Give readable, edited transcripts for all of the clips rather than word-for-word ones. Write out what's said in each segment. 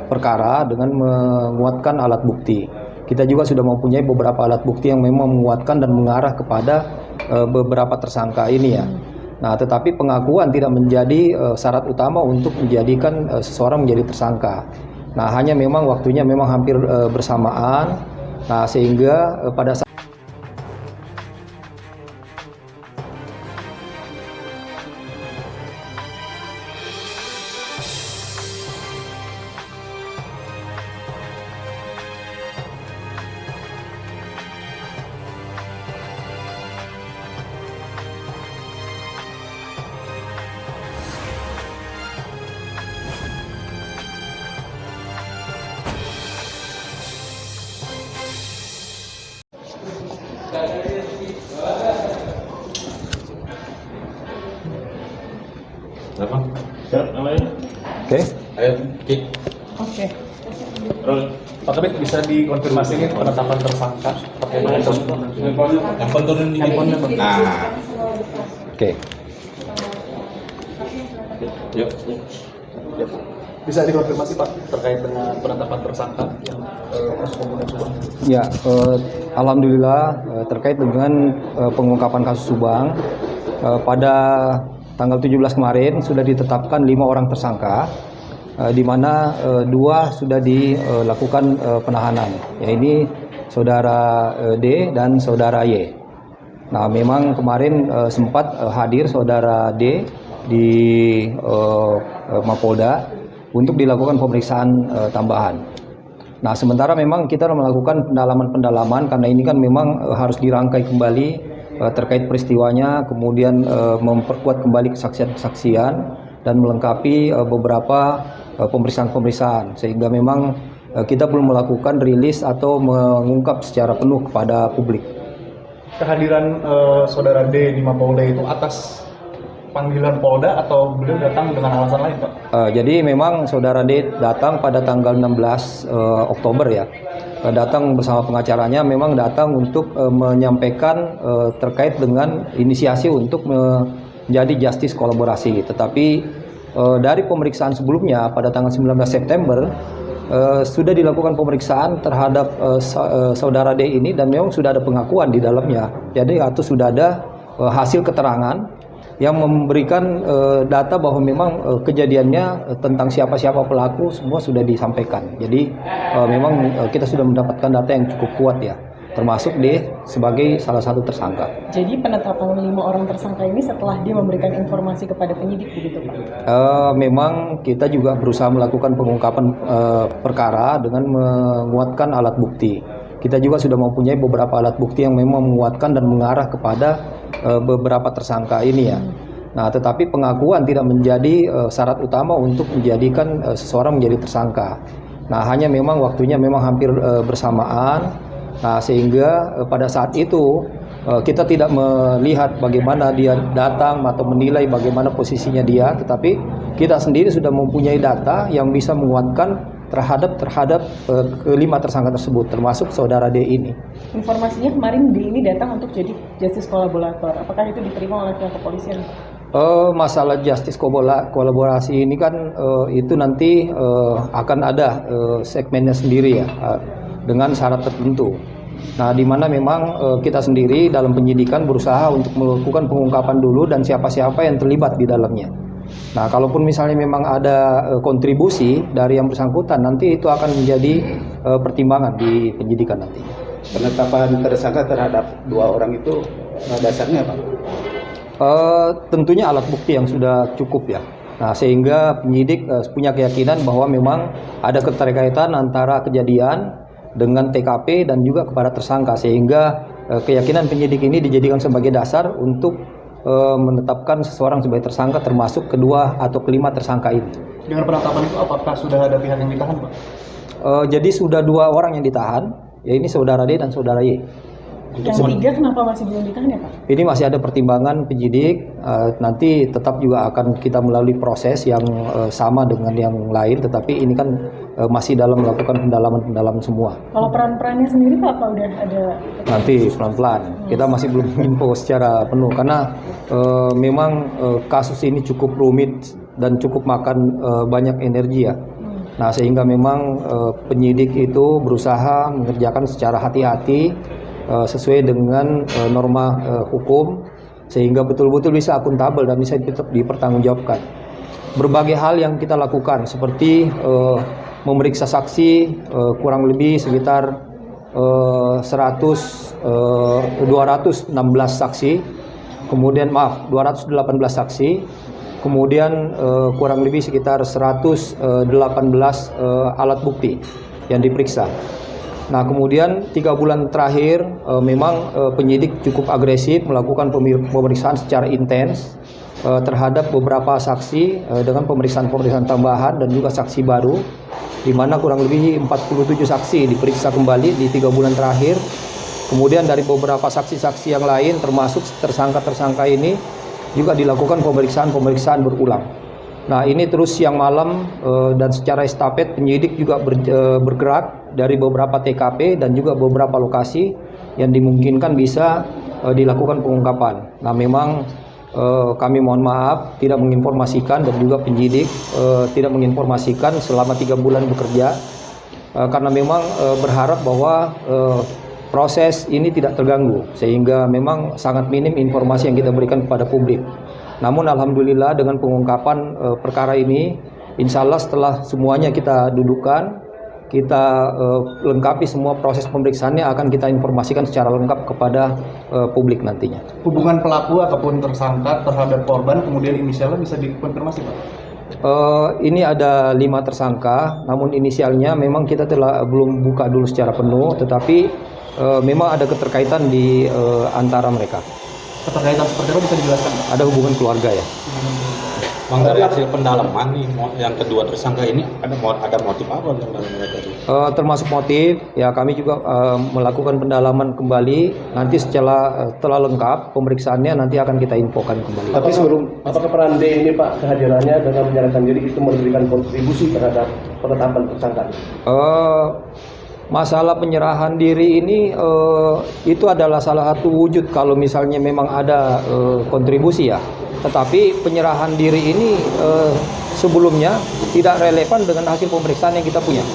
perkara dengan menguatkan alat bukti. Kita juga sudah mempunyai beberapa alat bukti yang memang menguatkan dan mengarah kepada beberapa tersangka ini ya. Nah, tetapi pengakuan tidak menjadi syarat utama untuk menjadikan seseorang menjadi tersangka. Nah, hanya memang waktunya memang hampir bersamaan. Nah, sehingga pada saat Apa? Siap namanya? Oke. Ayo, Ki. Oke. Roll. Pak Kabit, bisa dikonfirmasi ini penetapan tersangka pakai Handphone turun di handphonenya, Bang. Nah, Oke. yuk. Bisa dikonfirmasi Pak terkait dengan penetapan tersangka yang kasus pembunuhan Subang. Ya, alhamdulillah terkait dengan pengungkapan kasus Subang pada tanggal 17 kemarin sudah ditetapkan 5 orang tersangka, di mana 2 sudah dilakukan penahanan, yaitu saudara D dan saudara Y. Nah, memang kemarin sempat hadir saudara D di Mapolda untuk dilakukan pemeriksaan tambahan. Nah, sementara memang kita melakukan pendalaman karena ini kan memang harus dirangkai kembali terkait peristiwanya, kemudian memperkuat kembali kesaksian-kesaksian dan melengkapi beberapa pemeriksaan-pemeriksaan, sehingga memang kita belum melakukan rilis atau mengungkap secara penuh kepada publik. Kehadiran saudara D di Mapolda itu atas panggilan Polda atau beliau datang dengan alasan lain, Pak? Jadi memang saudara D datang pada tanggal 16 Oktober ya. Datang bersama pengacaranya, memang datang untuk menyampaikan terkait dengan inisiasi untuk menjadi justice kolaborasi. Tetapi dari pemeriksaan sebelumnya pada tanggal 19 September sudah dilakukan pemeriksaan terhadap saudara D ini dan memang sudah ada pengakuan di dalamnya. Jadi atau sudah ada hasil keterangan yang memberikan data bahwa memang kejadiannya tentang siapa-siapa pelaku semua sudah disampaikan. Jadi memang kita sudah mendapatkan data yang cukup kuat ya, termasuk D sebagai salah satu tersangka. Jadi penetapan 5 orang tersangka ini setelah dia memberikan informasi kepada penyidik begitu Pak? Memang kita juga berusaha melakukan pengungkapan perkara dengan menguatkan alat bukti. Kita juga sudah mempunyai beberapa alat bukti yang memang menguatkan dan mengarah kepada beberapa tersangka ini ya. Nah, tetapi pengakuan tidak menjadi syarat utama untuk menjadikan seseorang menjadi tersangka. Nah, hanya memang waktunya memang hampir bersamaan. Nah, sehingga pada saat itu kita tidak melihat bagaimana dia datang atau menilai bagaimana posisinya dia, tetapi kita sendiri sudah mempunyai data yang bisa menguatkan terhadap kelima tersangka tersebut, termasuk saudara D ini. Informasinya kemarin D ini datang untuk jadi justice kolaborator. Apakah itu diterima oleh pihak kepolisian? Masalah justice kolaborasi ini kan itu nanti akan ada segmennya sendiri ya, dengan syarat tertentu. Nah, di mana memang kita sendiri dalam penyidikan berusaha untuk melakukan pengungkapan dulu dan siapa-siapa yang terlibat di dalamnya. Nah, kalaupun misalnya memang ada kontribusi dari yang bersangkutan, nanti itu akan menjadi pertimbangan di penyidikan nanti. Penetapan tersangka terhadap 2 orang itu dasarnya apa? Tentunya alat bukti yang sudah cukup ya. Nah, sehingga penyidik punya keyakinan bahwa memang ada keterkaitan antara kejadian dengan TKP dan juga kepada tersangka, sehingga keyakinan penyidik ini dijadikan sebagai dasar untuk menetapkan seseorang sebagai tersangka, termasuk kedua atau kelima tersangka ini. Dengan penetapan itu apakah sudah ada pihak yang ditahan, Pak? Jadi sudah 2 orang yang ditahan, yaitu saudara D dan saudara Y. Yang ketiga kenapa masih belum ditahan ya Pak? Ini masih ada pertimbangan penyidik, nanti tetap juga akan kita melalui proses yang sama dengan yang lain, tetapi ini kan masih dalam melakukan pendalaman semua. Kalau peran-perannya sendiri Pak, apa udah ada? Nanti pelan-pelan, kita masih belum info secara penuh, karena memang kasus ini cukup rumit dan cukup makan banyak energi ya. Nah, sehingga memang penyidik itu berusaha mengerjakan secara hati-hati sesuai dengan norma hukum, sehingga betul-betul bisa akuntabel dan bisa dipertanggungjawabkan. Berbagai hal yang kita lakukan seperti memeriksa saksi kurang lebih sekitar 216 saksi, kemudian 218 saksi, kemudian kurang lebih sekitar 118 alat bukti yang diperiksa. Nah, kemudian 3 bulan terakhir memang penyidik cukup agresif melakukan pemeriksaan secara intens terhadap beberapa saksi dengan pemeriksaan tambahan dan juga saksi baru, di mana kurang lebih 47 saksi diperiksa kembali di 3 bulan terakhir. Kemudian dari beberapa saksi-saksi yang lain termasuk tersangka-tersangka ini juga dilakukan pemeriksaan berulang. Nah, ini terus siang malam dan secara estafet penyidik juga bergerak dari beberapa TKP dan juga beberapa lokasi yang dimungkinkan bisa dilakukan pengungkapan. Nah, memang kami mohon maaf tidak menginformasikan dan juga penyidik tidak menginformasikan selama 3 bulan bekerja karena memang berharap bahwa proses ini tidak terganggu, sehingga memang sangat minim informasi yang kita berikan kepada publik. Namun alhamdulillah dengan pengungkapan perkara ini, insya Allah setelah semuanya kita dudukkan, kita lengkapi semua proses pemeriksaannya, akan kita informasikan secara lengkap kepada publik nantinya. Hubungan pelaku ataupun tersangka terhadap korban kemudian inisialnya bisa dikonfirmasi, Pak? Ini ada 5 tersangka, namun inisialnya memang kita belum buka dulu secara penuh, tetapi memang ada keterkaitan di antara mereka. Keterkaitan seperti apa bisa dijelaskan, Pak? Ada hubungan keluarga ya. Bang, dari hasil pendalaman nih, yang kedua tersangka ini ada motif apa yang dalam mereka itu? Termasuk motif, ya kami juga melakukan pendalaman kembali. Nanti setelah lengkap pemeriksaannya nanti akan kita infokan kembali. Tapi apakah peran D ini Pak, kehadirannya dengan menyerahkan diri itu memberikan kontribusi terhadap penetapan tersangka? Masalah penyerahan diri ini itu adalah salah satu wujud kalau misalnya memang ada kontribusi ya. Tetapi penyerahan diri ini sebelumnya tidak relevan dengan hasil pemeriksaan yang kita punya.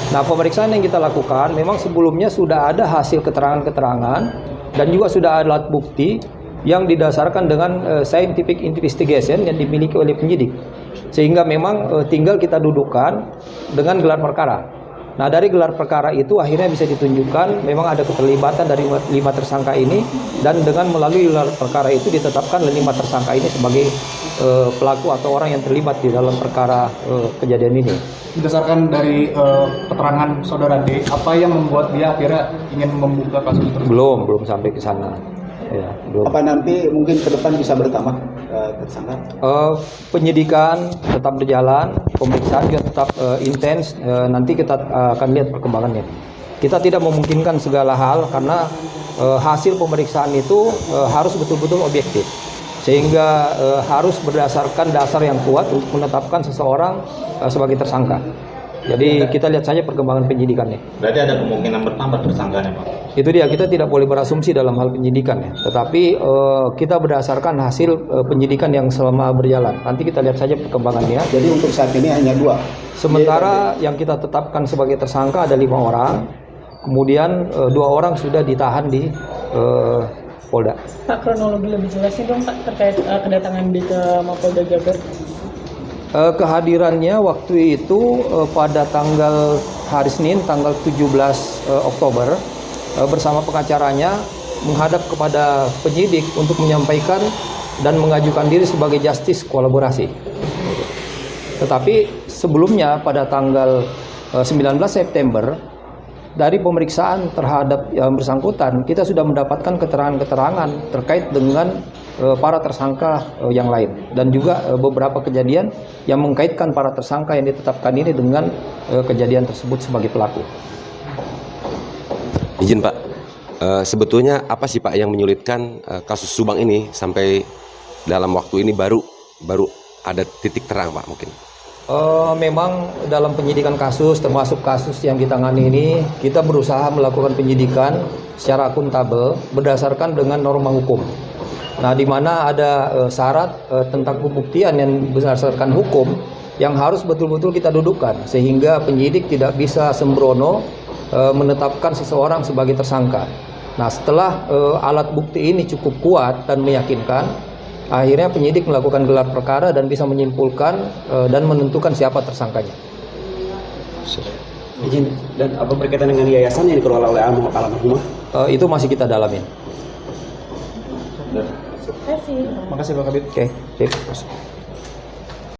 Nah, pemeriksaan yang kita lakukan memang sebelumnya sudah ada hasil keterangan-keterangan dan juga sudah ada alat bukti yang didasarkan dengan scientific investigation yang dimiliki oleh penyidik. Sehingga memang tinggal kita dudukkan dengan gelar perkara. Nah, dari gelar perkara itu akhirnya bisa ditunjukkan memang ada keterlibatan dari 5 tersangka ini, dan dengan melalui gelar perkara itu ditetapkan 5 tersangka ini sebagai pelaku atau orang yang terlibat di dalam perkara kejadian ini. Berdasarkan dari keterangan saudara D, apa yang membuat dia akhirnya ingin membuka kasus tersebut? Belum sampai ke sana. Ya, belum. Apa nanti mungkin ke depan bisa bertambah tersangka? Penyidikan tetap berjalan, pemeriksaan juga tetap intens. Nanti kita akan lihat perkembangannya. Kita tidak memungkinkan segala hal karena hasil pemeriksaan itu harus betul-betul objektif, sehingga harus berdasarkan dasar yang kuat untuk menetapkan seseorang sebagai tersangka. Jadi kita lihat saja perkembangan penyidikannya. Berarti ada kemungkinan bertambah tersangkanya, Pak? Itu dia, kita tidak boleh berasumsi dalam hal penyidikan ya. Tetapi kita berdasarkan hasil penyidikan yang selama berjalan. Nanti kita lihat saja perkembangannya. Jadi untuk saat ini hanya 2. Sementara yang kita tetapkan sebagai tersangka ada 5 orang. Kemudian 2 orang sudah ditahan di Polda. Pak, kronologi lebih jelasnya dong Pak terkait kedatangan di ke Mapolda Jabar. Kehadirannya waktu itu pada tanggal hari Senin tanggal 17 Oktober bersama pengacaranya menghadap kepada penyidik untuk menyampaikan dan mengajukan diri sebagai justice kolaborasi. Tetapi sebelumnya pada tanggal 19 September dari pemeriksaan terhadap yang bersangkutan, kita sudah mendapatkan keterangan-keterangan terkait dengan para tersangka yang lain, dan juga beberapa kejadian yang mengkaitkan para tersangka yang ditetapkan ini dengan kejadian tersebut sebagai pelaku. Izin Pak, sebetulnya apa sih Pak yang menyulitkan kasus Subang ini sampai dalam waktu ini baru ada titik terang Pak mungkin? Memang dalam penyidikan kasus, termasuk kasus yang ditangani ini, kita berusaha melakukan penyidikan secara akuntabel berdasarkan dengan norma hukum. Nah, di mana ada syarat tentang pembuktian yang berdasarkan hukum, yang harus betul-betul kita dudukkan sehingga penyidik tidak bisa sembrono menetapkan seseorang sebagai tersangka. Nah, setelah alat bukti ini cukup kuat dan meyakinkan, akhirnya penyidik melakukan gelar perkara dan bisa menyimpulkan dan menentukan siapa tersangkanya. Izin, dan apa berkaitan dengan yayasan yang dikelola oleh almarhumah? Itu masih kita dalamin. Terima kasih. Makasih Pak Kabit. Oke, sip.